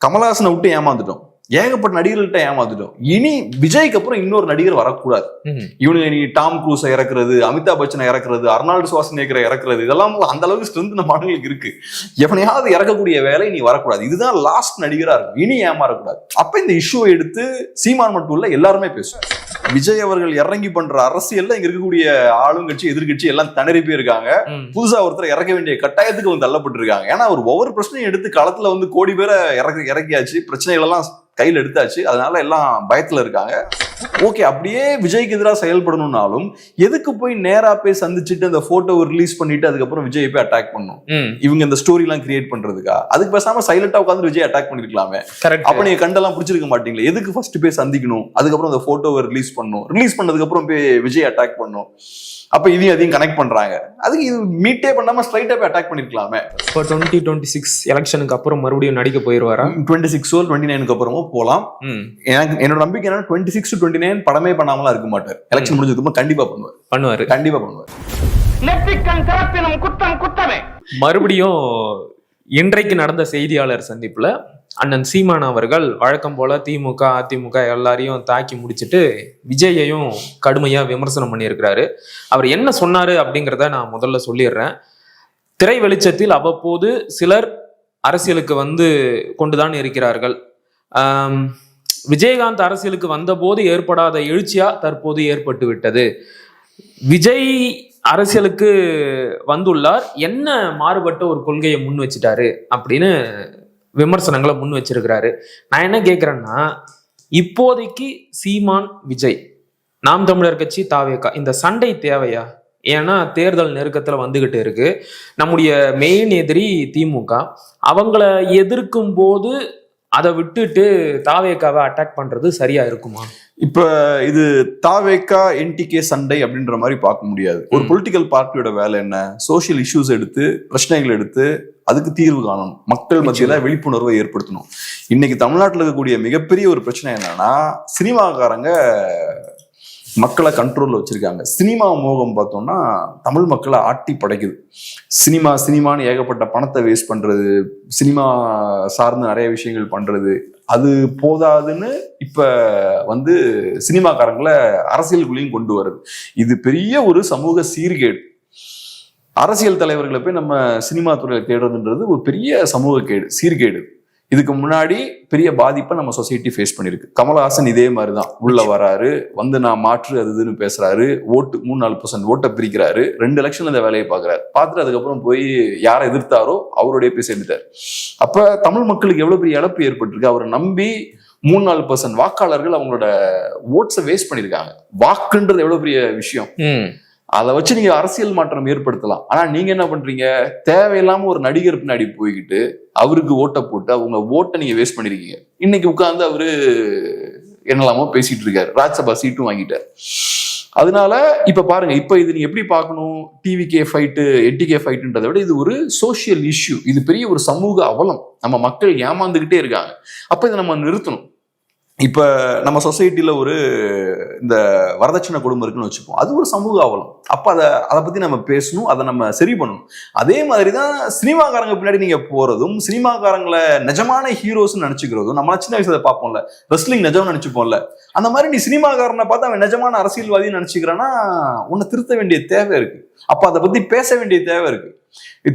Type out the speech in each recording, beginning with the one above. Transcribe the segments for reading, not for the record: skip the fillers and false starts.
கமலஹாசனை விட்டு ஏமாந்துட்டோம், ஏகப்பட்ட நடிகர்கள்ட்ட ஏமாந்துட்டோம். இனி விஜய்க்கு அப்புறம் இன்னொரு நடிகர் வரக்கூடாது. இவனுங்க நீ டாம் க்ரூஸை இறக்குறது, அமிதாப் பச்சனை இறக்குறது, அர்னால்டு ஷ்வார்ஸ்நெகரை இறக்குறது, இதெல்லாம் அந்த அளவுக்கு ஸ்ட்ரென்த் நம்ம ஆளுங்களுக்கு இருக்கு. எவனையாவது இறக்கக்கூடிய வேலை நீ வரக்கூடாது. இதுதான் லாஸ்ட் நடிகரா இருக்கும். இனி ஏமாறக்கூடாது. அப்ப இந்த இஷ்யூவை எடுத்து சீமான் மட்டும் இல்ல எல்லாருமே பேசும். விஜய் அவர்கள் இறங்கி பண்ற அரசியல்ல இங்க இருக்கக்கூடிய ஆளுங்கட்சி எதிர்கட்சி எல்லாம் திணறி போயிருக்காங்க. புதுசா ஒருத்தர் இறக்க வேண்டிய கட்டாயத்துக்கு வந்து தள்ளப்பட்டு இருக்காங்க. ஏன்னா ஒரு ஒவ்வொரு பிரச்சனையும் எடுத்து களத்துல வந்து கோடி பேரை இறக்கியாச்சு, பிரச்சனைகள் எல்லாம் கையில் எடுத்தாச்சு. அதனால எல்லாம் பயத்துல இருக்காங்க. ஓகே, அப்படியே விஜய்க்கு எதிராக செயல்படணும்னாலும் எதுக்கு போய் நேரா போய் சந்திச்சுட்டு அந்த போட்டோவை ரிலீஸ் பண்ணிட்டு அதுக்கப்புறம் விஜய் போய் அட்டாக் பண்ணும்? இவங்க இந்த ஸ்டோரி எல்லாம் கிரியேட் பண்றதுக்கா? அதுக்கு பேசாம சைலண்டா உட்காந்து விஜய் அட்டாக் பண்ணிருக்கலாமே. அப்ப நீங்க கண்டெல்லாம் பிடிச்சிருக்க மாட்டீங்களா? எதுக்கு ஃபர்ஸ்ட் போய் சந்திக்கணும், அதுக்கப்புறம் அந்த போட்டோவை ரிலீஸ் பண்ணணும், ரிலீஸ் பண்ணதுக்கு அப்புறம் போய் விஜய் அட்டாக் பண்ணும்? அப்ப இதையும் அதையும் கனெக்ட் பண்றாங்க. அதுக்கு இது மீட்டே பண்ணாம ஸ்ட்ரைட்டா போய் அட்டாக் பண்ணிருக்கலாமே. இப்போ 2026 எலெக்ஷனுக்கு அப்புறம் மறுபடியும் நடிக்க போயிருவாரா? 26 29 அப்புறமும் போலாம். எனக்கு என்னோட நம்பிக்கை என்னன்னா 26 to 29 படமே பண்ணாமலாம் இருக்க மாட்டார். எலெக்ஷன் முடிஞ்சதுக்கு அப்புறம் கண்டிப்பா பண்ணுவாரு. கண்டிப்பா பண்ணுவார். மறுபடியும் இன்றைக்கு நடந்த செய்தியாளர் சந்திப்புல அண்ணன் சீமான் அவர்கள் வழக்கம் போல திமுக அதிமுக எல்லாரையும் தாக்கி முடிச்சுட்டு விஜயையும் கடுமையா விமர்சனம் பண்ணியிருக்கிறாரு. அவர் என்ன சொன்னாரு அப்படிங்கிறத நான் முதல்ல சொல்லிடுறேன். திரை வெளிச்சத்தில் அவ்வப்போது சிலர் அரசியலுக்கு வந்து கொண்டுதான் இருக்கிறார்கள். விஜயகாந்த் அரசியலுக்கு வந்தபோது ஏற்படாத எழுச்சியா தற்போது ஏற்பட்டு விட்டது. விஜய் அரசியலுக்கு வந்துள்ளார், என்ன மாறுபட்ட ஒரு கொள்கையை முன் வச்சுட்டாரு அப்படின்னு விமர்சனங்களை முன் வச்சிருக்கிறாரு. நான் என்ன கேட்கிறேன்னா, இப்போதைக்கு சீமான் விஜய், நாம் தமிழர் கட்சி தாவேகா, இந்த சண்டை தேவையா? ஏன்னா தேர்தல் நெருக்கத்துல வந்துகிட்டு இருக்கு. நம்முடைய மெயின் எதிரி திமுக. அவங்கள எதிர்க்கும் போது அதை விட்டுட்டு தாவேகாவை அட்டாக் பண்றது சரியா இருக்குமா? இப்ப இது தாவேகா என்டிகே சண்டை அப்படின்ற மாதிரி பார்க்க முடியாது. ஒரு பொலிட்டிக்கல் பார்ட்டியோட வேலை என்ன? சோசியல் இஷ்யூஸ் எடுத்து, பிரச்சனைகள் எடுத்து அதுக்கு தீர்வு காணணும், மக்கள் மத்தியில விழிப்புணர்வை ஏற்படுத்தணும். இன்னைக்கு தமிழ்நாட்டில் இருக்கக்கூடிய மிகப்பெரிய ஒரு பிரச்சனை என்னன்னா, சினிமாக்காரங்க மக்களை கண்ட்ரோல்ல வச்சிருக்காங்க. சினிமா மோகம் பார்த்தோம்னா தமிழ் மக்களை ஆட்டி படைக்குது. சினிமான்னு ஏகப்பட்ட பணத்தை வேஸ்ட் பண்றது, சினிமா சார்ந்து நிறைய விஷயங்கள் பண்றது, அது போதாதுன்னு இப்ப வந்து சினிமாக்காரங்களை அரசியலுக்குள்ளேயும் கொண்டு வருது. இது பெரிய ஒரு சமூக சீர்கேடு. அரசியல் தலைவர்களை போய் நம்ம சினிமா துறையில தேடுறதுன்றது ஒரு பெரிய சமூக சீர்கேடு. இதுக்கு முன்னாடி பெரிய பாதிப்பை நம்ம சொசைட்டி ஃபேஸ் பண்ணிருக்கு. கமலஹாசன் இதே மாதிரிதான் உள்ள வராரு, வந்து நான் மாற்று அது இதுன்னு பேசுறாரு, ஓட்டு 3-4% ஓட்டை பிரிக்கிறாரு, 2 எலெக்ஷன்ல இந்த வேலையை பார்க்குறாரு. பார்த்துட்டு அதுக்கப்புறம் போய் யாரை எதிர்த்தாரோ அவருடைய போய் சேர்ந்துட்டார். அப்ப தமிழ் மக்களுக்கு எவ்வளவு பெரிய இழப்பு ஏற்பட்டிருக்கு. அவரை நம்பி 3-4% வாக்காளர்கள் அவங்களோட ஓட்ஸை வேஸ்ட் பண்ணிருக்காங்க. வாக்குன்றது எவ்வளவு பெரிய விஷயம். அதை வச்சு நீங்க அரசியல் மாற்றம் ஏற்படுத்தலாம். ஆனா நீங்க என்ன பண்றீங்க? தேவையில்லாம ஒரு நடிகர் பின்னாடி போய்கிட்டு அவருக்கு ஓட்டை போட்டு அவங்க ஓட்டை நீங்க வேஸ்ட் பண்ணிருக்கீங்க. இன்னைக்கு உட்கார்ந்து அவரு என்னெல்லாமோ பேசிட்டு இருக்காரு, ராஜ்யசபா சீட்டும் வாங்கிட்டார். அதனால இப்ப பாருங்க, இப்ப இது நீங்க எப்படி பார்க்கணும்? டிவிகே ஃபைட்டு என்டிகே ஃபைட்டுன்றதை விட இது ஒரு சோசியல் இஷ்யூ. இது பெரிய ஒரு சமூக அவலம். நம்ம மக்கள் ஏமாந்துகிட்டே இருக்காங்க. அப்ப இதை நம்ம நிறுத்தணும். இப்ப நம்ம சொசைட்டில ஒரு இந்த வரதட்சணை குடும்பம் இருக்குன்னு வச்சுப்போம், அது ஒரு சமூக அவலம். அப்ப அதை பத்தி நம்ம பேசணும், அதை நம்ம சரி பண்ணணும். அதே மாதிரிதான் சினிமாக்காரங்க பின்னாடி நீங்க போறதும், சினிமாக்காரங்களை நிஜமான ஹீரோஸ் நினைச்சுக்கிறதும். நம்ம சின்ன வயசுல பார்ப்போம்ல, ரெஸ்லிங் நிஜம் நினைச்சுப்போம்ல, அந்த மாதிரி நீ சினிமாக்காரனை பார்த்து அவன் நிஜமான அரசியல்வாதி நினைச்சுக்கிறான்னா உன்னை திருத்த வேண்டிய தேவை இருக்கு. அப்ப அதை பத்தி பேச வேண்டிய தேவை இருக்கு.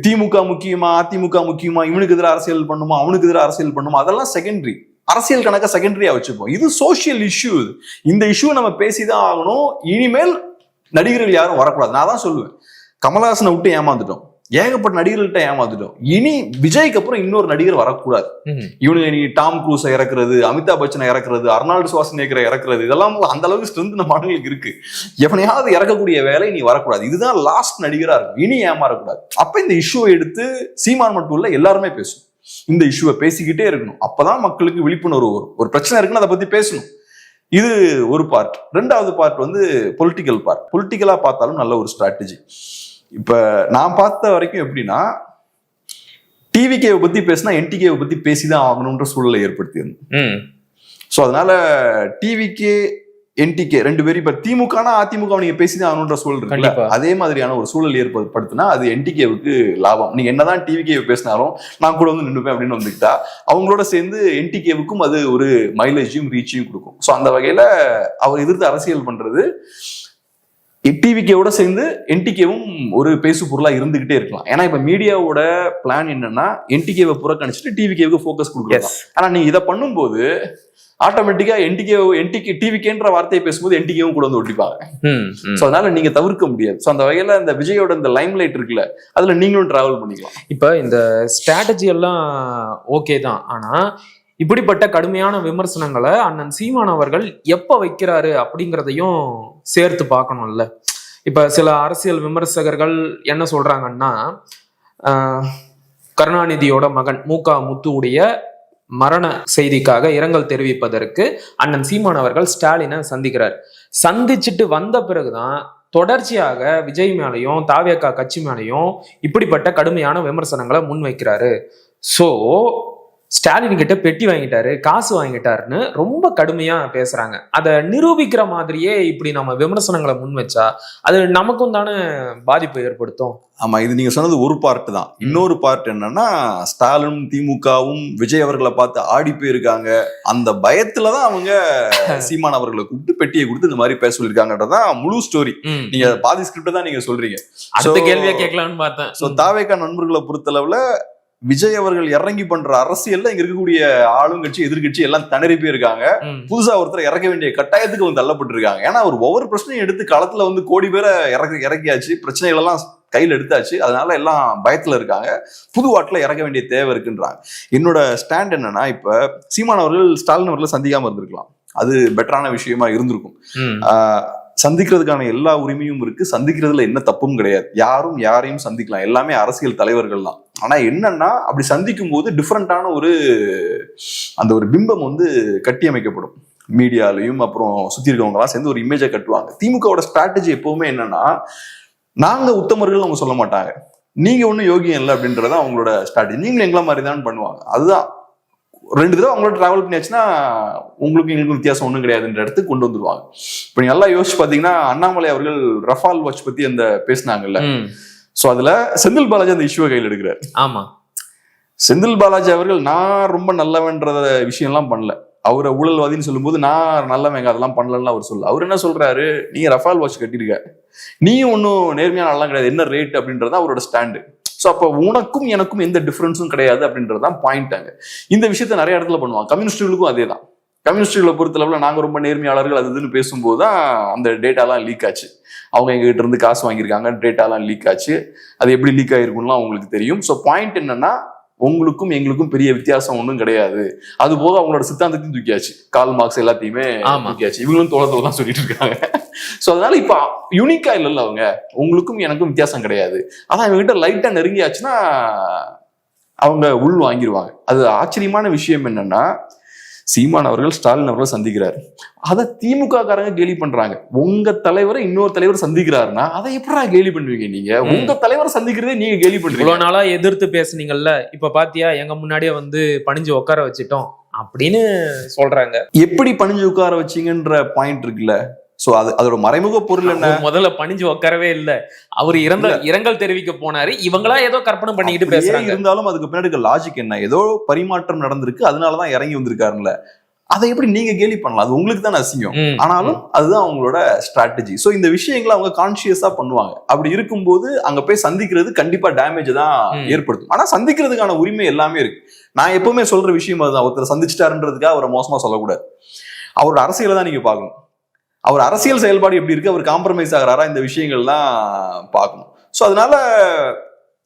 திமுக முக்கியமா அதிமுக முக்கியமா, இவனுக்கு எதிராக அரசியல் பண்ணுமா அவனுக்கு எதிராக அரசியல் பண்ணுமா, அதெல்லாம் செகண்டரி. அரசியல் கணக்கா செகண்டரியா வச்சுப்போம். இது சோசியல் இஷ்யூ. இந்த இஷ்யூ நம்ம பேசிதான் ஆகணும். இனிமேல் நடிகர்கள் யாரும் வரக்கூடாது. நான் தான் சொல்லுவேன், கமலஹாசனை விட்டு ஏமாந்துட்டோம், ஏகப்பட்ட நடிகர்கள்ட்ட ஏமாந்துட்டோம். இனி விஜய்க்கு அப்புறம் இன்னொரு நடிகர் வரக்கூடாது. இவனுங்க நீ டாம் க்ரூஸை இறக்குறது, அமிதாப் பச்சனை இறக்குறது, அர்னால்டு ஷ்வார்ஸ்நெகரை இறக்குறது, இதெல்லாம் அந்த அளவுக்கு ஸ்ட்ரென்த் நம்ம ஆளுங்களுக்கு இருக்கு. எவனையாவது இறக்கக்கூடிய வேலை நீ வரக்கூடாது. இதுதான் லாஸ்ட் நடிகரா இருக்கும். இனி ஏமாறக்கூடாது. அப்ப இந்த இஷ்யூவை எடுத்து சீமான் மட்டும் இல்ல எல்லாருமே பேசும். இந்த இஷ்யூவை பேசிக்கிட்டே இருக்கணும். அப்பதான் மக்களுக்கு விழிப்புணர்வு வரும். ஒரு பிரச்சனை இருக்குன்னு அதை பத்தி பேசணும். இது ஒரு பார்ட். 2வது பார்ட் வந்து பொலிட்டிக்கல் பார்ட். பொலிட்டிக்கலா பார்த்தாலும் நல்ல ஒரு ஸ்ட்ராட்டஜி. இப்ப நான் பார்த்த வரைக்கும் எப்படின்னா, டிவிகேவை பத்தி பேசினா என்டிகேவை பத்தி பேசிதான் ஆகணும்ன்ற சூழலை ஏற்படுத்தியிருந்தோம். ஸோ அதனால டிவிகே என்டிகே ரெண்டு பேரும் இப்ப திமுகனா அதிமுக நீங்க பேசிதான் ஆகணுன்ற சூழல் இருக்குல்ல, கண்டிப்பா. அதே மாதிரியான ஒரு சூழல் ஏற்படுத்தினா அது என்டிகேவுக்கு லாபம். நீங்க என்னதான் டிவிகே பேசினாலும் நான் கூட வந்து நின்றுப்பேன் அப்படின்னு வந்துக்கிட்டா அவங்களோட சேர்ந்து என்டிகேவுக்கும் அது ஒரு மைலேஜையும் ரீச்சையும் கொடுக்கும். ஸோ அந்த வகையில அவர் எதிர்த்து அரசியல் பண்றது டிவிகேவோட சேர்ந்து என்டிகேவும் ஒரு பேசு பொருளா இருந்துகிட்டே இருக்கலாம். ஏன்னா இப்ப மீடியாவோட பிளான் என்னன்னா என்டிகேவை புறக்கணிச்சுட்டு டிவிகேவுக்கு ஃபோக்கஸ் கொடுக்கலாம். ஆனா நீங்க இதை பண்ணும்போது ஆட்டோமேட்டிக்கா டிவிகேன்ற வார்த்தையை பேசும்போது என்டிகேவும் கூட வந்து ஒட்டிப்பாங்க. சோ அதனால நீங்க தவிர்க்க முடியாது. சோ அந்த வகையில இந்த விஜயோட இந்த லைம் லைட் இருக்குல்ல, அதுல நீங்களும் டிராவல் பண்ணிக்கலாம். இப்ப இந்த ஸ்ட்ராட்டஜி எல்லாம் ஓகே தான், ஆனா இப்படிப்பட்ட கடுமையான விமர்சனங்களை அண்ணன் சீமான் அவர்கள் எப்ப வைக்கிறாரு அப்படிங்கிறதையும் சேர்த்து பார்க்கணும்ல. இப்ப சில அரசியல் விமர்சகர்கள் என்ன சொல்றாங்கன்னா, கருணாநிதியோட மகன் மு.க. முத்துவுடைய மரண செய்திக்காக இரங்கல் தெரிவிப்பதற்கு அண்ணன் சீமான் அவர்கள் ஸ்டாலினை சந்திக்கிறார். சந்திச்சுட்டு வந்த பிறகுதான் தொடர்ச்சியாக விஜய் மேலையும் தாவேகா கட்சி மேலையும் இப்படிப்பட்ட கடுமையான விமர்சனங்களை முன்வைக்கிறாரு. சோ ஸ்டாலின் கிட்ட பெட்டி வாங்கிட்டாரு, காசு வாங்கிட்டாருன்னு ரொம்ப கடுமையா பேசுறாங்க. அதை நிரூபிக்கிற மாதிரியே இப்படி நம்ம விமர்சனங்களை முன் வச்சா அது நமக்கும் தானே பாதிப்பை ஏற்படுத்தும். ஆமா, இது நீங்க சொன்னது ஒரு பார்ட் தான். இன்னொரு பார்ட் என்னன்னா, ஸ்டாலின் திமுகவும் விஜய் அவர்களை பார்த்து ஆடி போயிருக்காங்க. அந்த பயத்துலதான் அவங்க சீமான் அவர்களை கூப்பிட்டு பெட்டியை கொடுத்து இந்த மாதிரி பேச சொல்லியிருக்காங்கன்றதான் முழு ஸ்டோரி. நீங்க பாதி ஸ்கிரிப்ட் தான் நீங்க சொல்றீங்க. அடுத்த கேள்வியா கேட்கலாம்னு பார்த்தேன். சோ தாவேகா நண்பர்களை பொறுத்தளவுல விஜய் அவர்கள் இறங்கி பண்ற அரசியல்ல இங்க இருக்கக்கூடிய ஆளுங்கட்சி எதிர்கட்சி எல்லாம் திணறி போயிருக்காங்க. புதுசா ஒருத்தர் இறக்க வேண்டிய கட்டாயத்துக்கு வந்து தள்ளப்பட்டு இருக்காங்க. ஏன்னா ஒரு ஒவ்வொரு பிரச்சனையும் எடுத்து களத்துல வந்து கோடி பேரை இறக்கியாச்சு, பிரச்சனைகள் எல்லாம் கையில் எடுத்தாச்சு. அதனால எல்லாம் பயத்துல இருக்காங்க. புது வாட்டில் இறக்க வேண்டிய தேவை இருக்குன்றாங்க. என்னோட ஸ்டாண்ட் என்னன்னா, இப்ப சீமான் அவர்கள் ஸ்டாலின் அவர்களை சந்திக்காம இருந்திருக்கலாம், அது பெட்டரான விஷயமா இருந்திருக்கும். சந்திக்கிறதுக்கான எல்லா உரிமையும் இருக்கு, சந்திக்கிறதுல என்ன தப்பும் கிடையாது. யாரும் யாரையும் சந்திக்கலாம், எல்லாமே அரசியல் தலைவர்கள் தான். ஆனா என்னன்னா, அப்படி சந்திக்கும் போது டிஃப்ரெண்டான அந்த ஒரு பிம்பம் வந்து கட்டி அமைக்கப்படும் மீடியாலையும். அப்புறம் சுத்தி இருக்கவங்க எல்லாம் சேர்ந்து ஒரு இமேஜை கட்டுவாங்க. திமுகவோட ஸ்ட்ராட்டஜி எப்பவுமே என்னன்னா, நாங்க உத்தமர்கள் அவங்க சொல்ல மாட்டாங்க, நீங்க ஒன்னும் யோகியம் இல்லை அப்படின்றத அவங்களோட ஸ்ட்ராட்டஜி. நீங்களும் எங்களை மாதிரி தான் பண்ணுவாங்க. அதுதான் ரெண்டு தடவை அவங்களோட டிராவல் பண்ணியாச்சுன்னா உங்களுக்கு எங்களுக்கு வித்தியாசம் ஒன்றும் கிடையாதுன்ற இடத்துக்கு கொண்டு வந்துருவாங்க. இப்ப நீங்க நல்லா யோசிச்சு பாத்தீங்கன்னா, அண்ணாமலை அவர்கள் ரஃபால் வாட்ச் பத்தி அந்த பேசினாங்கல்ல, சோ அதுல செந்தில் பாலாஜி அந்த இஷ்யூவை கையில் எடுக்கிறார். ஆமா, செந்தில் பாலாஜி அவர்கள் நான் ரொம்ப நல்லவன்ற விஷயம் எல்லாம் பண்ணல, அவரை ஊழல்வாதின்னு சொல்லும்போது நான் நல்லவங்க அதெல்லாம் பண்ணலன்னு அவர் சொல்ல. அவர் என்ன சொல்றாரு, நீங்க ரஃபால் வாட்ச் கட்டிருக்க, நீயும் ஒன்னும் நேர்மையான நல்லா கிடையாது, என்ன ரேட் அப்படின்றத அவரோட ஸ்டாண்டு. ஸோ அப்போ உனக்கும் எனக்கும் எந்த டிஃபரன்ஸும் கிடையாது அப்படின்றதான் பாயிண்ட். அங்க இந்த விஷயத்த நிறைய இடத்துல பண்ணுவாங்க. கம்யூனிஸ்டுகளுக்கும் அதே தான். கம்யூனிஸ்டுகளை பொறுத்தளவுல நாங்க ரொம்ப நேர்மையாளர்கள் அது இதுன்னு பேசும்போது தான் அந்த டேட்டாலாம் லீக் ஆச்சு. அவங்க எங்ககிட்ட இருந்து காசு வாங்கியிருக்காங்க, டேட்டாலாம் லீக் ஆச்சு. அது எப்படி லீக் ஆயிருக்கும்லாம் அவங்களுக்கு தெரியும். ஸோ பாயிண்ட் என்னன்னா, உங்களுக்கும் எங்களுக்கும் பெரிய வித்தியாசம் ஒன்றும் கிடையாது. அது போது அவங்களோட சித்தாந்தத்தையும் தூக்கியாச்சு, கால் மார்க்ஸ் எல்லாத்தையுமே தூக்கியாச்சு. இவங்களும் தோளத்துல தான் சொல்லிட்டு இருக்காங்க. சோ அதனால இப்ப யூனிக்கா இல்லைல்ல, அவங்க உங்களுக்கும் எனக்கும் வித்தியாசம் கிடையாது. அதான் இவங்க லைட்டா நெருங்கியாச்சுன்னா அவங்க உள் வாங்கிடுவாங்க. அது ஆச்சரியமான விஷயம் என்னன்னா, சீமான் அவர்கள் ஸ்டாலின் அவர்கள் சந்திக்கிறாரு, அதை திமுக காரங்க கேலி பண்றாங்க. உங்க தலைவரை இன்னொரு தலைவர் சந்திக்கிறாருன்னா அதை எப்படா கேலி பண்ணுவீங்க? நீங்க உங்க தலைவரை சந்திக்கிறதே நீங்க கேலி பண்றீங்க. இவ்வளவு நாளா எதிர்த்து பேசுனீங்கல்ல, இப்ப பாத்தியா எங்க முன்னாடியே வந்து பணிஞ்சு உட்கார வச்சுட்டோம் அப்படின்னு சொல்றாங்க. எப்படி பணிஞ்சு உட்கார வச்சீங்கன்ற பாயிண்ட் இருக்குல்ல. சோ அதோட மறைமுக பொருள் என்ன? முதல்ல பணிஞ்சு உட்காரவே இல்ல, அவர் இரங்கல் தெரிவிக்க போனாரு, இவங்களா ஏதோ கற்பனை பண்ணிக்கிட்டு பேசுறாங்க. இருந்தாலும் அதுக்கு பின்னாடி லாஜிக் என்ன? ஏதோ பரிமாற்றம் நடந்திருக்கு, அதனாலதான் இறங்கி வந்திருக்காருல்ல. அதை எப்படி நீங்க கேலி பண்ணலாம்? அது உங்களுக்கு தான் அசிங்கம். ஆனாலும் அதுதான் அவங்களோட ஸ்ட்ராட்டஜி. சோ இந்த விஷயங்களை அவங்க கான்சியஸா பண்ணுவாங்க. அப்படி இருக்கும்போது அங்க போய் சந்திக்கிறது கண்டிப்பா டேமேஜ் தான் ஏற்படுத்தும். ஆனா சந்திக்கிறதுக்கான உரிமை எல்லாமே இருக்கு. நான் எப்பவுமே சொல்ற விஷயம் அதுதான். ஒருத்தர் சந்திச்சுட்டாருன்றதுக்காக அவரை மோசமா சொல்லக்கூடாது. அவரோட அரசியலை தான் நீங்க பார்க்கணும். அவர் அரசியல் செயல்பாடு எப்படி இருக்கு, அவர் காம்ப்ரமைஸ் ஆகிறாரா, இந்த விஷயங்கள்லாம் பார்க்கணும். ஸோ அதனால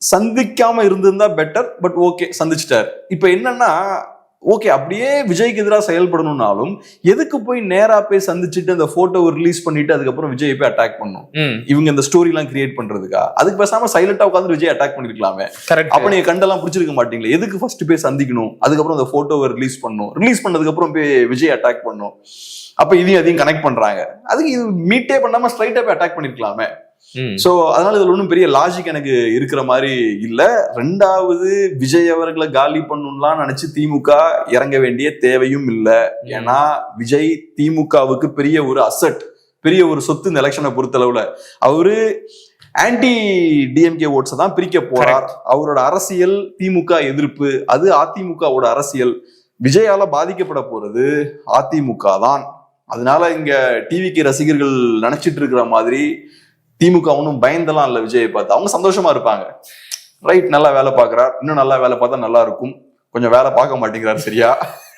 சந்திக்காம இருந்திருந்தா பெட்டர். But okay, சந்திச்சிட்டாரு. இப்ப என்னன்னா, ஓகே அப்படியே விஜய்க்கு எதிராக செயல்படணும்னாலும் எதுக்கு போய் நேரா போய் சந்திச்சுட்டு அந்த போட்டோவை ரிலீஸ் பண்ணிட்டு அதுக்கப்புறம் விஜய் போய் அட்டாக் பண்ணும்? இவங்க இந்த ஸ்டோரி எல்லாம் கிரியேட் பண்றதுக்கா? அதுக்கு பேசாம சைலண்டா உட்காந்து விஜய் அட்டாக் பண்ணிருக்கலாமே. அப்ப நீங்க கண்டெல்லாம் பிடிச்சிருக்க மாட்டீங்களா? எதுக்கு ஃபர்ஸ்ட் போய் சந்திக்கணும், அதுக்கப்புறம் அந்த போட்டோவை ரிலீஸ் பண்ணணும், ரிலீஸ் பண்ணதுக்கு அப்புறம் போய் விஜய் அட்டாக் பண்ணும்? அப்ப இதையும் அதையும் கனெக்ட் பண்றாங்க. அதுக்கு இது மீட்டே பண்ணாம ஸ்ட்ரைட்டா போய் அட்டாக் பண்ணிருக்கலாமே. சோ அதனால இதுல ஒன்றும் பெரிய லாஜிக் எனக்கு இருக்கிற மாதிரி இல்ல. ரெண்டாவது, விஜய் அவர்களை காலி பண்ணணும்லாம் நினைச்சு திமுக இறங்க வேண்டிய தேவையும் இல்லை. ஏன்னா விஜய் திமுகவுக்கு பெரிய ஒரு அசட், பெரிய ஒரு சொத்து இந்த எலெக்ஷனை பொறுத்தளவுல. அவரு ஆன்டி டிஎம்கே ஓட்ஸை தான் பிரிக்க போறார். அவரோட அரசியல் திமுக எதிர்ப்பு, அது அதிமுகவோட அரசியல். விஜயால பாதிக்கப்பட போறது அதிமுக தான். அதனால இங்க டிவிக்கு ரசிகர்கள் நினைச்சிட்டு இருக்கிற மாதிரி திமுக ஒன்றும் பயந்தெல்லாம் இல்லை விஜயை பார்த்து. அவங்க சந்தோஷமா இருப்பாங்க. ரைட், நல்லா வேலை பார்க்கறார், இன்னும் நல்லா வேலை பார்த்தா நல்லா இருக்கும். கொஞ்சம் வேலை பார்க்க மாட்டேங்கிறார் சரியா.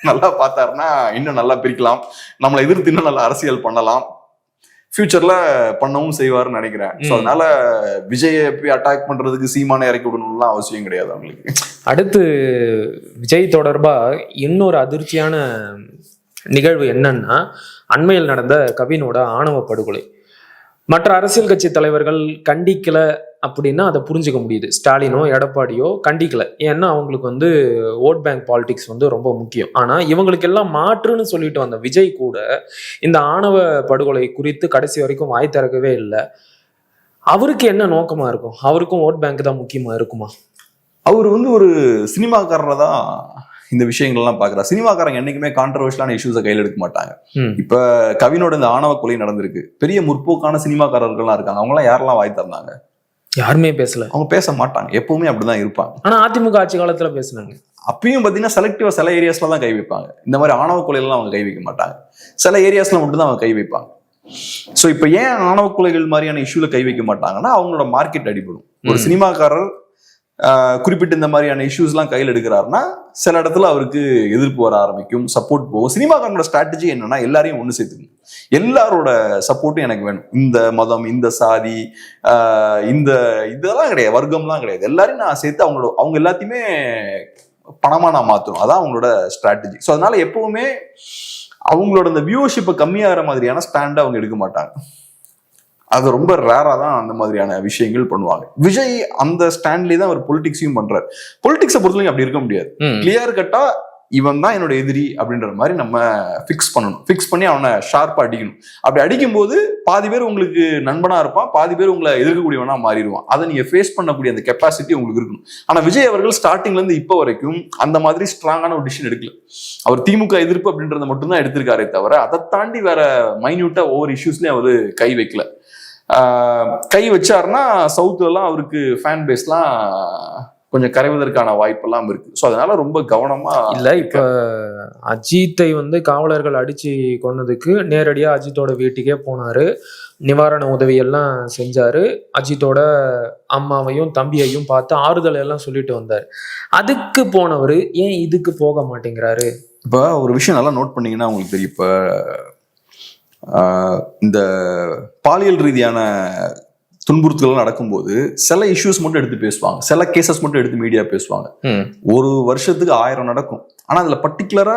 நல்லா பார்த்தாருன்னா இன்னும் நல்லா பிரிக்கலாம், நம்மளை எதிர்த்து இன்னும் நல்லா அரசியல் பண்ணலாம், ஃபியூச்சர்ல பண்ணவும் செய்வாருன்னு நினைக்கிறேன். ஸோ அதனால விஜயை போய் அட்டாக் பண்றதுக்கு சீமானை இறக்கி விடணும்லாம் அவசியம் கிடையாது அவங்களுக்கு. அடுத்து விஜய் தொடர்பா இன்னொரு அதிர்ச்சியான நிகழ்வு என்னன்னா, அண்மையில் நடந்த கவினோட ஆணவ படுகொலை. மற்ற அரசியல் கட்சி தலைவர்கள் கண்டிக்கல அப்படின்னா அதை புரிஞ்சுக்க முடியுது. ஸ்டாலினோ எடப்பாடியோ கண்டிக்கல, ஏன்னா அவங்களுக்கு ஓட் பேங்க் பாலிடிக்ஸ் ரொம்ப முக்கியம். ஆனா இவங்களுக்கு எல்லாம் மாற்றுன்னு சொல்லிட்டு வந்த விஜய் கூட இந்த ஆணவ படுகொலை குறித்து கடைசி வரைக்கும் வாய் திறக்கவே இல்லை. அவருக்கு என்ன நோக்கமா இருக்கும்? அவருக்கும் ஓட் பேங்க் தான் முக்கியமா இருக்குமா? அவர் ஒரு சினிமாக்காரரை தான் இந்த விஷயங்கள்லாம் பாக்குறாரு. சினிமாக்காரங்க என்னைக்குமே கான்ட்ரவர்ஷியலான இஷ்யூஸை கையில் எடுக்க மாட்டாங்க. இப்ப கவினோட இந்த ஆணவ கொலை நடந்திருக்கு, பெரிய முற்போக்கான சினிமாக்காரர்கள்லாம் இருக்காங்க, அவங்க எல்லாம் யாரெல்லாம் வாய் தந்தாங்க? யாருமே பேசல. அவங்க பேச மாட்டாங்க, எப்பவுமே அப்படிதான் இருப்பாங்க. ஆனா அதிமுக ஆட்சி காலத்துல பேசினாங்க. அப்பயும் பாத்தீங்கன்னா செலக்டிவா சில ஏரியாஸ்ல தான் கை வைப்பாங்க. இந்த மாதிரி ஆணவ கொலைகள்லாம் அவங்க கை வைக்க மாட்டாங்க, சில ஏரியாஸ்ல மட்டும் தான் அவங்க கை வைப்பாங்க. சோ இப்ப ஏன் ஆணவ கொலைகள் மாதிரியான இஷ்யூல கை வைக்க மாட்டாங்கன்னா அவங்களோட மார்க்கெட் அடிபடும். ஒரு சினிமாக்காரர் குறிப்பிட்ட இந்த மாதிரியான இஷ்யூஸ் எல்லாம் கையில் எடுக்கிறாருன்னா சில இடத்துல அவருக்கு எதிர்ப்பு வர ஆரம்பிக்கும், சப்போர்ட் போகும். சினிமாக்காரனோட ஸ்ட்ராட்டஜி என்னன்னா எல்லாரையும் ஒண்ணு சேர்த்துக்கணும், எல்லாரோட சப்போர்ட்டும் எனக்கு வேணும். இந்த மதம், இந்த சாதி, இந்த இதெல்லாம் கிடையாது, வர்க்கம்லாம் கிடையாது, எல்லாரையும் நான் சேர்த்து அவங்க எல்லாத்தையுமே பணமா நான் மாத்தணும். அதான் அவங்களோட ஸ்ட்ராட்டஜி. ஸோ அதனால எப்பவுமே அவங்களோட இந்த வியூவர்ஷிப்பை கம்மியாகிற மாதிரியான ஸ்டாண்ட் அவங்க எடுக்க மாட்டாங்க. அது ரொம்ப ரேரா தான் அந்த மாதிரியான விஷயங்கள் பண்ணுவாங்க. விஜய் அந்த ஸ்டாண்ட்லேயே தான் அவர் பொலிட்டிக்ஸையும் பண்றாரு. பொலிட்டிக்ஸை பொறுத்தவரைக்கும் அப்படி இருக்க முடியாது. கிளியர் கட்டா இவன் தான் என்னோட எதிரி அப்படின்ற மாதிரி நம்ம ஃபிக்ஸ் பண்ணணும். ஃபிக்ஸ் பண்ணி அவனை ஷார்ப்பா அடிக்கணும். அப்படி அடிக்கும் போது பாதி பேர் உங்களுக்கு நண்பனா இருப்பான், பாதி பேர் உங்களை எதிர்க்கக்கூடியவனா மாறிடுவான். அதை நீங்க ஃபேஸ் பண்ணக்கூடிய அந்த கெப்பாசிட்டி உங்களுக்கு இருக்கணும். ஆனா விஜய் அவர்கள் ஸ்டார்டிங்ல இருந்து இப்போ வரைக்கும் அந்த மாதிரி ஸ்ட்ராங்கான ஒரு டிசிஷன் எடுக்கல. அவர் திமுக எதிர்ப்பு அப்படின்றத மட்டும்தான் எடுத்திருக்காரே தவிர அதை தாண்டி வேற மைன்யூட்டா ஒவ்வொரு இஷ்யூஸ்லயும் அவரு கை வைக்கல. கை வச்சாருன்னா சவுத்துல எல்லாம் அவருக்கு ஃபேன் பேஸ்லாம் கொஞ்சம் கரைவதற்கான வாய்ப்பெல்லாம் இருக்கு. ஸோ அதனால ரொம்ப கவனமா இல்லை. இப்போ அஜித்தை காவலர்கள் அடிச்சு கொன்னதுக்கு நேரடியா அஜித்தோட வீட்டுக்கே போனாரு, நிவாரண உதவியெல்லாம் செஞ்சாரு, அஜித்தோட அம்மாவையும் தம்பியையும் பார்த்து ஆறுதல் எல்லாம் சொல்லிட்டு வந்தார். அதுக்கு போனவர் ஏன் இதுக்கு போக மாட்டேங்கிறாரு? இப்போ ஒரு விஷயம் நல்லா நோட் பண்ணீங்கன்னா உங்களுக்கு தெரியும். இப்போ இந்த பாலியல் ரீதியான துன்புறுத்தல் நடக்கும்போது சில இஷ்யூஸ் மட்டும் எடுத்து பேசுவாங்க, சில கேசஸ் மட்டும் எடுத்து மீடியா பேசுவாங்க. ஒரு வருஷத்துக்கு 1000 நடக்கும். ஆனா அதுல பர்டிகுலர்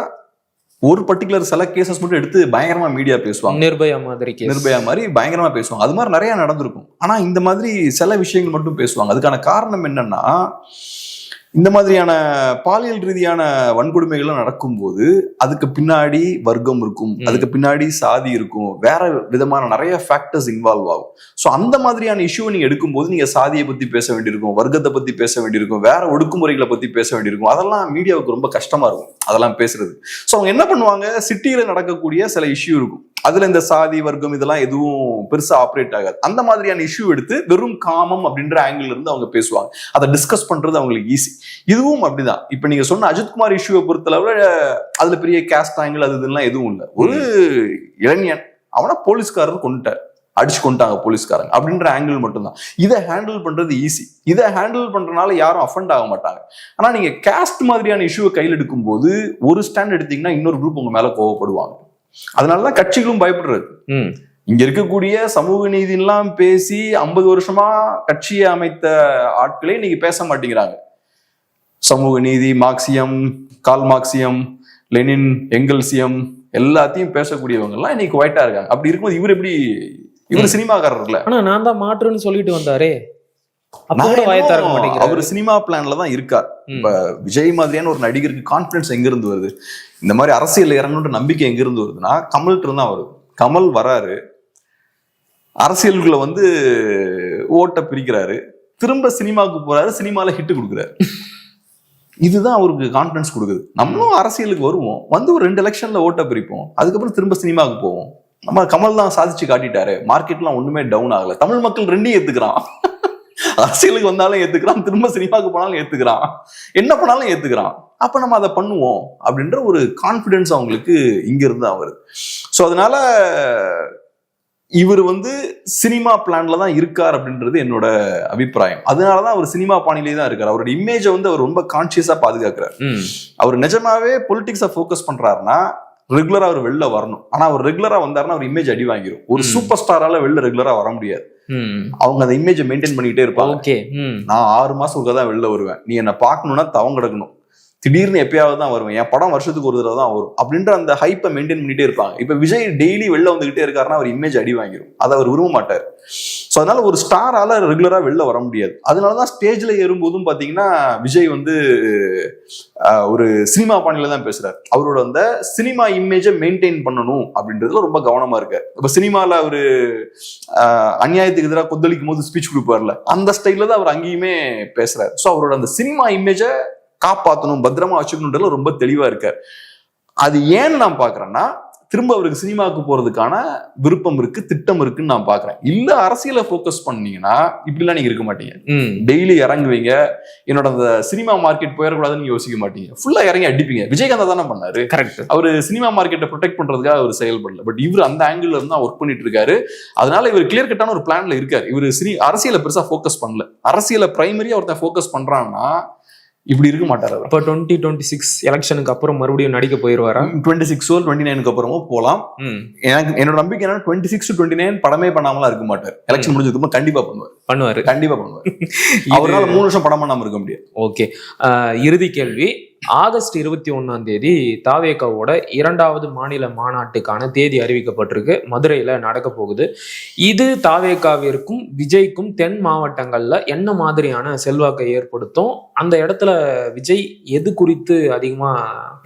சில கேசஸ் மட்டும் எடுத்து பயங்கரமா மீடியா பேசுவாங்க. நிர்பயா மாதிரி பயங்கரமா பேசுவாங்க. அது மாதிரி நிறைய நடந்திருக்கும். ஆனா இந்த மாதிரி சில விஷயங்கள் மட்டும் பேசுவாங்க. அதுக்கான காரணம் என்னன்னா, இந்த மாதிரியான பாலியல் ரீதியான வன்கொடுமைகள்லாம் நடக்கும்போது அதுக்கு பின்னாடி வர்க்கம் இருக்கும், அதுக்கு பின்னாடி சாதி இருக்கும், வேற விதமான நிறைய ஃபேக்டர்ஸ் இன்வால்வ் ஆகும். ஸோ அந்த மாதிரியான இஷ்யூ நீங்க எடுக்கும்போது நீங்க சாதியை பத்தி பேச வேண்டியிருக்கும், வர்க்கத்தை பத்தி பேச வேண்டியிருக்கும், வேற ஒடுக்குமுறைகளை பத்தி பேச வேண்டியிருக்கும். அதெல்லாம் மீடியாவுக்கு ரொம்ப கஷ்டமா இருக்கும் அதெல்லாம் பேசுறது. ஸோ அவங்க என்ன பண்ணுவாங்க, சிட்டியில நடக்கக்கூடிய சில இஷ்யூ இருக்கும், அதுல இந்த சாதி வர்க்கம் இதெல்லாம் எதுவும் பெருசா ஆப்ரேட் ஆகாது. அந்த மாதிரியான இஷ்யூ எடுத்து வெறும் காமம் அப்படின்ற ஆங்கிள் இருந்து அவங்க பேசுவாங்க. அதை டிஸ்கஸ் பண்றது அவங்களுக்கு ஈஸி. இதுவும் அப்படிதான். இப்ப நீங்க சொன்ன அஜித்குமார் இஷ்யூவை பொறுத்தளவுல அதுல பெரிய கேஸ்ட் ஆங்கிள் அது இதெல்லாம் எதுவும் இல்லை. ஒரு இளைஞன், அவனை போலீஸ்காரர் கொண்டுட்டார், அடிச்சு கொண்டாங்க போலீஸ்காரங்க அப்படின்ற ஆங்கிள் மட்டும்தான். இதை ஹேண்டில் பண்றது ஈஸி. இதை ஹேண்டில் பண்றதுனால யாரும் அஃபண்ட் ஆக மாட்டாங்க. ஆனா நீங்க கேஸ்ட் மாதிரியான இஷ்யூவை கையில் எடுக்கும் போது ஒரு ஸ்டாண்ட் எடுத்தீங்கன்னா இன்னொரு குரூப் உங்க மேல கோவப்படுவாங்க. அதனாலதான் கட்சிகளும் பயப்படுறது. இங்க இருக்கக்கூடிய சமூக நீதி எல்லாம் பேசி 50 வருஷமா கட்சியை அமைத்த ஆட்களே நீங்க பேச மாட்டேங்கிறாங்க. சமூக நீதி, மார்க்சியம், கால் மார்க்சியம், லெனின், எங்கல்சியம் எல்லாத்தையும் பேசக்கூடியவங்க எல்லாம் இன்னைக்கு ஒயிட்டா இருக்காங்க. அப்படி இருக்கும்போது இவர் சினிமாக்காரர்ல. ஆனா நான் தான் மாற்றுன்னு சொல்லிட்டு வந்தாரே, அவர் சினிமா பிளான்ல தான் இருக்கார். இப்ப விஜய் மாதிரியான ஒரு நடிகருக்கு கான்பிடன்ஸ் எங்க இருந்து வருது, இந்த மாதிரி அரசியல் இறங்கணுன்ற நம்பிக்கை எங்க இருந்து வருதுன்னா கமல்கிட்ட தான் வருது. கமல் வராரு, அரசியலுக்குள்ள வந்து ஓட்டை பிரிக்கிறாரு, திரும்ப சினிமாவுக்கு போறாரு, சினிமால ஹிட் கொடுக்குறாரு. இதுதான் அவருக்கு கான்பிடன்ஸ் கொடுக்குது. நம்மளும் அரசியலுக்கு வருவோம், வந்து ஒரு 2 எலெக்ஷன்ல ஓட்டை பிரிப்போம், அதுக்கப்புறம் திரும்ப சினிமாவுக்கு போவோம். நம்ம கமல் தான் சாதிச்சு காட்டிட்டாரு, மார்க்கெட்லாம் ஒண்ணுமே டவுன் ஆகல, தமிழ் மக்கள் 2 ஏத்துக்கிறான். அரசியலுக்கு வந்தாலும் ஏத்துக்கிறான், திரும்ப சினிமாவுக்கு போனாலும் ஏத்துக்கிறான், என்ன பண்ணாலும் ஏத்துக்கிறான், அப்ப நம்ம அதை பண்ணுவோம் அப்படின்ற ஒரு கான்பிடன்ஸ் அவங்களுக்கு இங்க இருந்து தான் வருது. ஸோ அதனால இவர் வந்து சினிமா பிளான்ல தான் இருக்கார் அப்படின்றது என்னோட அபிப்பிராயம். அதனாலதான் அவர் சினிமா பாணியிலே தான் இருக்காரு. அவரோட இமேஜை வந்து அவர் ரொம்ப கான்சியஸா பாதுகாக்கிறார். அவர் நிஜமாவே பொலிட்டிக்ஸை ஃபோக்கஸ் பண்றாருன்னா ரெகுலரா அவர் வெளில வரணும். ஆனா அவர் ரெகுலரா வந்தாருன்னா அவர் இமேஜ் அடி வாங்கிரும். ஒரு சூப்பர் ஸ்டாரால வெளில ரெகுலரா வர முடியாது. அவங்க அந்த இமேஜை மெயின்டைன் பண்ணிட்டே இருப்பாங்க. நான் 6 மாசம் ஒருக்கா தான் வெளில வருவேன், நீ என்ன பாக்கணும்னா தவம் கிடக்கணும், திடீர்னு எப்பயாவது தான் வருவேன், என் படம் வருஷத்துக்கு ஒரு தடவை தான் வரும் அப்படின்ற அந்த ஹைப்பை மெயின்டைன் பண்ணிட்டே இருப்பாங்க. இப்ப விஜய் டெய்லி வெளில வந்துகிட்டே இருக்காருன்னா அவர் இமேஜ் அடி வாங்கிரும், அதை அவர் விரும்ப மாட்டார். ஸோ அதனால ஒரு ஸ்டாரால ரெகுலரா வெளில வர முடியாது. அதனாலதான் ஸ்டேஜ்ல ஏறும்போதும் பாத்தீங்கன்னா விஜய் வந்து ஒரு சினிமா பாணியில தான் பேசுறாரு. அவரோட அந்த சினிமா இமேஜை மெயின்டைன் பண்ணணும் அப்படின்றதுல ரொம்ப கவனமா இருக்காரு. இப்ப சினிமால அவரு அநியாயத்துக்கு எதிராக கொந்தளிக்கும் போது ஸ்பீச் கொடுப்பார்ல, அந்த ஸ்டைல்ல தான் அவர் அங்கேயுமே பேசுறாரு. ஸோ அவரோட அந்த சினிமா இமேஜை காப்பாற்றணும், பத்திரமா வச்சுக்கணும்ன்றது ரொம்ப தெளிவா இருக்காரு. அது ஏன்னு நான் பாக்குறேன்னா, திரும்ப அவருக்கு சினிமாவுக்கு போறதுக்கான விருப்பம் இருக்கு, திட்டம் இருக்குன்னு நான் பாக்குறேன். இல்ல அரசியல போக்கஸ் பண்ணீங்கன்னா இப்படிலாம் நீங்க இருக்க மாட்டீங்க. டெய்லி இறங்குவீங்க, என்னோட அந்த சினிமா மார்க்கெட் போயிடக்கூடாதுன்னு யோசிக்க மாட்டீங்க, ஃபுல்லா இறங்கி அடிப்பீங்க. விஜயகாந்த் தானே பண்ணாரு. கரெக்ட். அவரு சினிமா மார்க்கெட்டை ப்ரொடெக்ட் பண்றதுக்காக அவர் செயல்படல. பட் இவர் அந்த ஆங்கிள் இருந்து ஒர்க் பண்ணிட்டு இருக்காரு. அதனால இவர் கிளியர் கட்டான ஒரு பிளான்ல இருக்காரு. இவர் அரசியலை பெருசா போக்கஸ் பண்ணல. அரசியலை பிரைமரியா ஒருத்தன் போக்கஸ் பண்றான்னா இப்படி இருக்க மாட்டாரு. இப்போ 2026 எலெக்ஷனுக்கு அப்புறம் மறுபடியும் நடிக்க போயிருவாரா? 26 29 அப்புறமும் போலாம். எனக்கு என்னோட நம்பிக்கை என்னன்னா 26 to 29 படமே பண்ணாமலாம் இருக்க மாட்டார். எலெக்ஷன் முடிஞ்சதுக்கு அப்புறம் கண்டிப்பா பண்ணுவாரு. கண்டிப்பா பண்ணுவாரு. அவரால் 3 வருஷம் படம் பண்ணாம இருக்க முடியாது. ஓகே, இறுதி கேள்வி. ஆகஸ்ட் 21 தாவேகாவோட 2வது மாநில மாநாட்டுக்கான தேதி அறிவிக்கப்பட்டிருக்கு. மதுரையில நடக்க போகுது. இது தாவேகாவிற்கும் விஜய்க்கும் தென் மாவட்டங்கள்ல என்ன மாதிரியான செல்வாக்கை ஏற்படுத்தும்? அந்த இடத்துல விஜய் எது குறித்து அதிகமா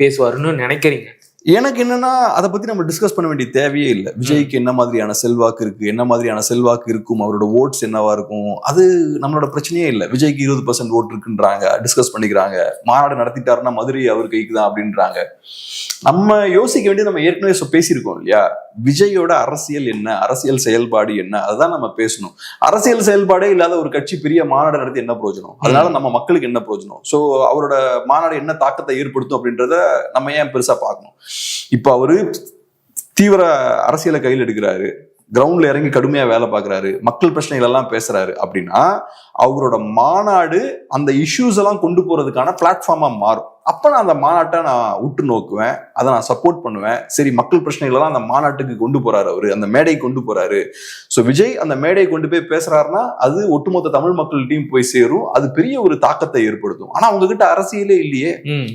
பேசுவாருன்னு நினைக்கிறீங்க? எனக்கு என்னன்னா, அதை பத்தி நம்ம டிஸ்கஸ் பண்ண வேண்டிய தேவையே இல்லை. விஜய்க்கு என்ன மாதிரியான செல்வாக்கு இருக்கு, என்ன மாதிரியான செல்வாக்கு இருக்கும், அவரோட ஓட்ஸ் என்னவா இருக்கும், அது நம்மளோட பிரச்சனையே இல்லை. விஜய்க்கு 20% ஓட் இருக்குன்றாங்க, டிஸ்கஸ் பண்ணிக்கிறாங்க. மாநாடு நடத்திட்டாருன்னா மதுரை அவர் கைக்கு தான் அப்படின்றாங்க. நம்ம யோசிக்க வேண்டியது, நம்ம ஏற்கனவே பேசியிருக்கோம் இல்லையா, விஜயோட அரசியல் என்ன, அரசியல் செயல்பாடு என்ன, அதுதான் நம்ம பேசணும். அரசியல் செயல்பாடே இல்லாத ஒரு கட்சி பெரிய மாநாடு நடத்தி என்ன பிரயோஜனம்? அதனால நம்ம மக்களுக்கு என்ன பிரயோஜனம்? ஸோ அவரோட மாநாடு என்ன தாக்கத்தை ஏற்படுத்தும் அப்படின்றத நம்ம ஏன் பெருசா பார்க்கணும்? இப்ப அவரு தீவிர அரசியலை கையில் எடுக்கிறாரு, கிரவுண்ட்ல இறங்கி கடுமையா வேலை பார்க்கறாரு, மக்கள் பிரச்சனைகள் எல்லாம் பேசுறாரு அப்படின்னா அவரோட மாநாடு அந்த இஷ்யூஸ் எல்லாம் கொண்டு போறதுக்கான பிளாட்ஃபார்மா மாறும். அப்ப நான் அந்த மாநாட்டை நான் உற்று நோக்குவேன், அதை நான் சப்போர்ட் பண்ணுவேன். சரி, மக்கள் பிரச்சனைகள் எல்லாம் அந்த மாநாட்டுக்கு கொண்டு போறாரு, அவரு அந்த மேடை கொண்டு போறாரு. ஸோ விஜய் அந்த மேடை கொண்டு போய் பேசுறாருன்னா அது ஒட்டுமொத்த தமிழ் மக்கள்கிட்டையும் போய் சேரும், அது பெரிய ஒரு தாக்கத்தை ஏற்படுத்தும். ஆனா உங்ககிட்ட அரசியலே இல்லையே,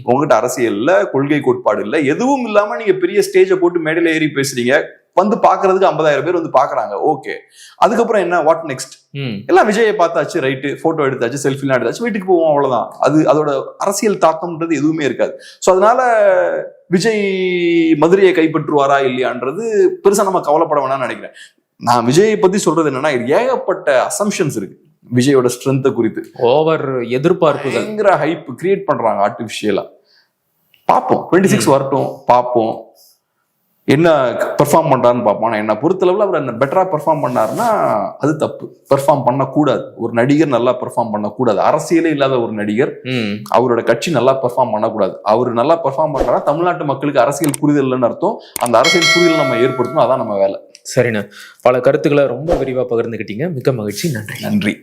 உங்ககிட்ட அரசியல் இல்ல, கொள்கை கோட்பாடு இல்ல, எதுவும் இல்லாம நீங்க பெரிய ஸ்டேஜை போட்டு மேடையில ஏறி பேசுறீங்க. வந்து பாக்குறதுக்கு 50,000 பேர் வந்து பாக்குறாங்க. ஓகே, அதுக்கப்புறம் என்ன, வாட் நெக்ஸ்ட்? எல்லாம் விஜயை பார்த்தாச்சு, ரைட்டு, போட்டோ எடுத்தாச்சு, செல்ஃபிலாம் எடுத்தாச்சு, வீட்டுக்கு போவோம், அவ்வளவுதான். அதோட அரசியல் தாக்கம்ன்றது எதுவுமே இருக்காது. ஸோ அதனால விஜய் மதுரையை கைப்பற்றுவாரா இல்லையான்றது பெருசா நம்ம கவலைப்பட வேணாம்னு நினைக்கிறேன். நான் விஜயை பத்தி சொல்றது என்னன்னா, ஏகப்பட்ட அசம்ஷன்ஸ் இருக்கு விஜயோட ஸ்ட்ரென்த்தை குறித்து. ஓவர் எதிர்பார்ப்பு, பயங்கர ஹைப் கிரியேட் பண்றாங்க ஆர்டிபிஷியலா. பார்ப்போம், 26 வரட்டும், பார்ப்போம் என்ன பெர்ஃபார்ம் பண்றாருன்னு பார்ப்போம். ஆனா என்ன பொறுத்தளவுல அவர் என்ன பெட்டரா பெர்ஃபார்ம் பண்ணாருன்னா அது தப்பு. பெர்ஃபார்ம் பண்ணக்கூடாது. ஒரு நடிகர் நல்லா பெர்ஃபார்ம் பண்ணக்கூடாது. அரசியலே இல்லாத ஒரு நடிகர், அவரோட கட்சி நல்லா பெர்ஃபார்ம் பண்ணக்கூடாது. அவர் நல்லா பெர்ஃபார்ம் பண்றாரா தமிழ்நாட்டு மக்களுக்கு அரசியல் புரிதல் இல்லைன்னு அர்த்தம். அந்த அரசியல் புரிதல் நம்ம ஏற்படுத்தணும், அதான் நம்ம வேலை. சரிண்ணா, பல கருத்துக்களை ரொம்ப விரிவா பகிர்ந்துக்கிட்டீங்க. மிக்க மகிழ்ச்சி. நன்றி.